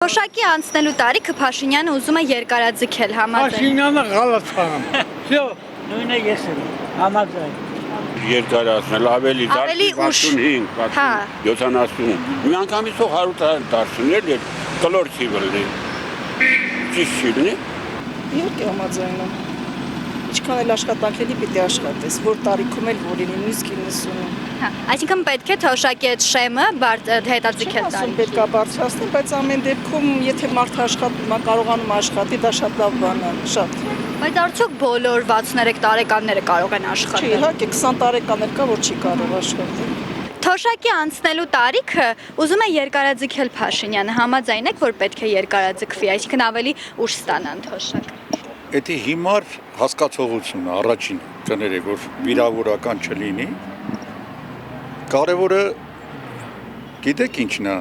Թոշակի անցնելու տարիքը Փաշինյանը ուզում է երկարաձգել համաձայն։ Փաշինյանը գալաց խաղամ։ Всё, նույնը ես եմ համաձայն։ Երկարացնել ավելի ուշ։ 65, Հա։ 70։ Մի անգամից 100 դարձնել էր կլորցի վլի։ Ճիշտ չի։ Իհարկե համաձայն եմ։ Ինչքան էլ աշխատանքելի պիտի աշխատես, որ տարիքում էլ որ լինի նույնիսկ 90-ում։ Հա, այսինքն պետք է Թոշակի այդ շեմը հետաձգել Ասում տալ։ պետք է բարձրացնել, բայց ամեն դեպքում եթե մարդը աշխատում է, կարողանում աշխատի, դա շատ լավ բան է, շատ։ Բայց արդյոք բոլոր 63 տարեկանները կարող են Չի, աշխատել։ իհարկե 20 տարեկաներ կա, որ չի կարող աշխատել։ Թոշակի անցնելու տարիքը ուզում է երկարաձգել Փաշինյանը, համաձայն եք, որ պետք է երկարաձգվի, այսինքն ավելի ուշ ստանան Թոշակ։ Դա հիմար հասկացողությունը առաջին կներեք, որ վիրավորական չլինի։ Կարևորը գիտեք ինչն է,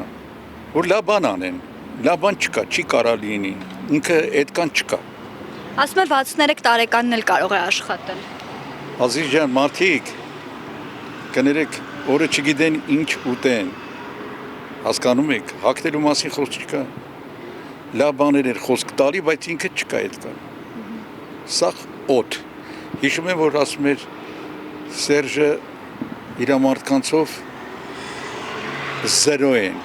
որ լավ բան անեն, լավ բան չկա, չի կարա լինի, ինքը այդքան չկա։ Ասում է 63 տարեկանն էլ կարող է աշխատել։ Ազիզ ջան, մարդիկ կներեք, օրը չգիտեն ինչ ուտեն։ Հասկանում եք, հագնելու մասին խոսք չկա։ Լավ բաներ էր խոսք տալի, բայց ինքը չկա այդքան։ Սա օդ։ Հիշում եմ, որ ասում էր Սերժը իր մարդկանցով 0 են։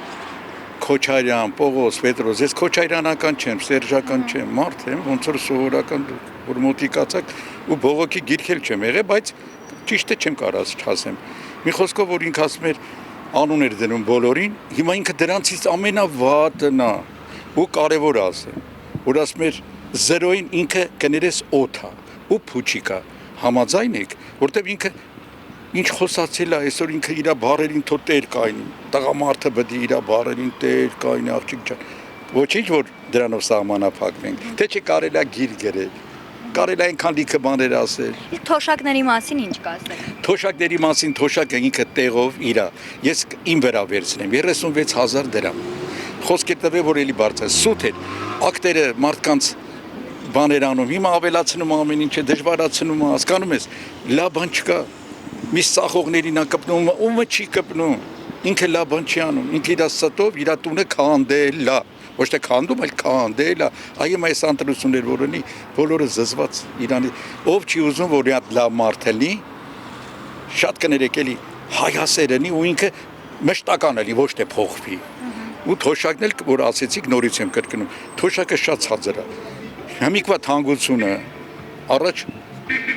Քոչարյան, Պողոս, Պետրոս, ես քոչարյանական չեմ, սերժական չեմ, մարդ եմ, ոնց որ սովորական որ մոտիկացակ ու բողոքի գիրքել չեմ եղել, բայց ճիշտը չեմ կարած չասեմ։ Մի խոսքով որ ինքը ասում էր անուն էր դնում բոլորին, հիմա ինքը դրանցից ամենավատն է ու կարևոր ասեմ, որ ասում էր 0-ին ինքը կներես օթա ու փուչիկա, համաձայն եք, որտեղ ինքը ինչ խոսացել է, այսօր ինքը իր բառերին թո տեր կայնի, տղամարդը բդի իր բառերին տեր կայնի, աղջիկ ջան, ոչինչ որ դրանով սահմանափակվենք, թե չէ կարելի է գիր գրել, կարելի է այնքան լիքը բաներ ասել։ Թոշակների մասին ինչ կասեք։ Թոշակների մասին թոշակը ինքը տեղով իրա, ես իմ վրա վերցնեմ 36,000 դրամ, խոսք է տվել, որ էլի բարձր, սուտ էր, ակտերը մարդկանց բաներ անում, հիմա ավելացնում ամեն ինչը, դժվարացնում, հասկանում ես, լավ բան չկա։ Մի սախողներին է կպնում, ումը չի կպնում, ինքը լավ բան չի անում, ինքը իր ստով իր տունը քանդել է, ոչ թե քանդում, այլ քանդել է, այո այս ընտրություններ որ ունի, բոլորը զզված Իրանի, ով չի ուզում, որ իհատ լավ մարդ լինի, շատ կներեք էլի հայասեր լինի ու ինքը մշտական լինի, ոչ թե փոխվի։ Ու թոշակն էլ, որ ասեցիք, նորից եմ կրկնում, թոշակը շատ ցածր է։ Համիկվա թանկությունը առաջ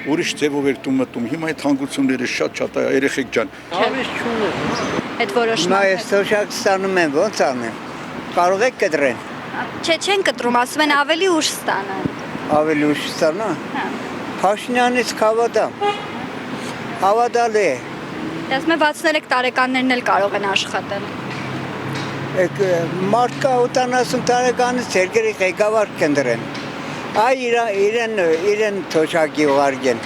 ուրիշ ձևով էր մտնում, հիմա այդ հանգությունները շատ է, երեխեք ջան։ Հավես չունեմ։ Այդ որոշումը։ Հիմա ես թոշակ ստանում եմ, ոնց անեմ։ Կարող եք կտրեն։ Չէ, չեն կտրում, ասում են ավելի ուշ ստանան։ Ավելի ուշ ստանա։ Հա։ Փաշինյանից հավատամ։ Հավատալի է։ Ասում է 63 տարեկաններն էլ կարող են աշխատել։ Մարդկա 80 տարեկանից երկրի ղեկավար կնդրեն։ Այ իրեն թոշակի ուղարկեն։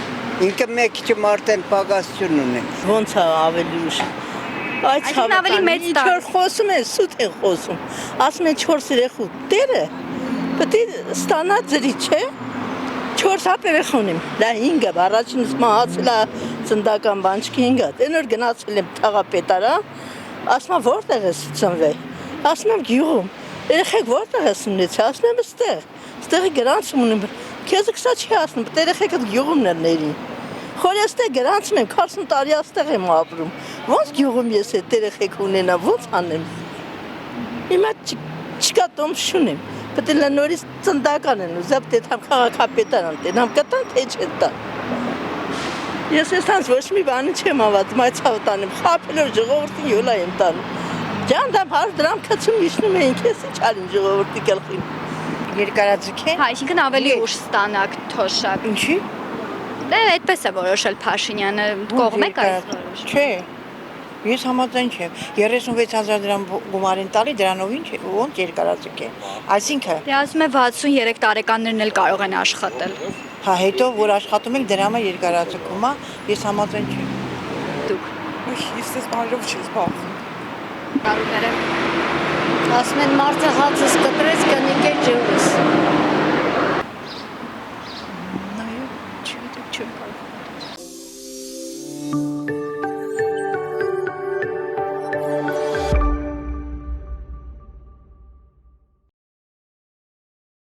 Ինքը մեկ քիչ մարդեն պակասություն ունի։ Ոնց է ավելի ուշ։ Այսինքն ավելի մեծ ինչ որ խոսում են, սուտ են խոսում։ Ասում են 4 երեխու տերը պետք է ստանա ծրի, չէ։ 4 հատ երեխա ունիմ։ Դա 5-ը առաջինս մահացել է ծնդական բան չկի 5-ը։ Դենոր գնացել եմ թաղապետարան, ասում եմ որտեղ ես ծնվել։ Ասում եմ գյուղում։ Երեխեք որտեղ ես ունեցել, ասում եմ այստեղ։ Ստեղի գրանցում ունեմ, քեզ կսա չի ասնում, երեխեք այդ գյուղումն էր ներին։ Խոր ես տեղ գրանցում եմ, 40 տարի աստեղ եմ ապրում, ոնց գյուղում ես այդ երեխեք ունենամ, ոնց անեմ։ Հիմա չկա տոմ շունեմ, պետք է նորից ծնդական են ուզապ տետամ քաղաքապետարան տենամ, կտան թե չեն տան։ Ես ես ոչ մի բանի չեմ ավատում, այդ ցավտանեմ, խապելով ժողովրդին յոլա եմ տանում։ Ջանդամ 100 դրամ քցում իջնում էինք, ես ինչ արին ժողովրդի գլխին։ Երկարաձգեն։ Հա, այսինքն ավելի ուշ ստանաք Թոշակ։ Ինչի։ Դե այդպես է որոշել Փաշինյանը, կողմ եք այս որոշումը։ Չէ։ Ես համաձայն չեմ։ 36,000 դրամ գումարին տալի դրանով ինչ ոնց երկարաձգեն։ Այսինքն Դե ասում է 63 տարեկաններն էլ կարող են աշխատել։ հա հետո որ աշխատում եք դրամը երկարաձգում է, ես համաձայն չեմ։ Դուք Ես ես բանով չի զբաղվում։ կարողները Ասում են մարդը հացս կտրեց կնիկե ջուրս։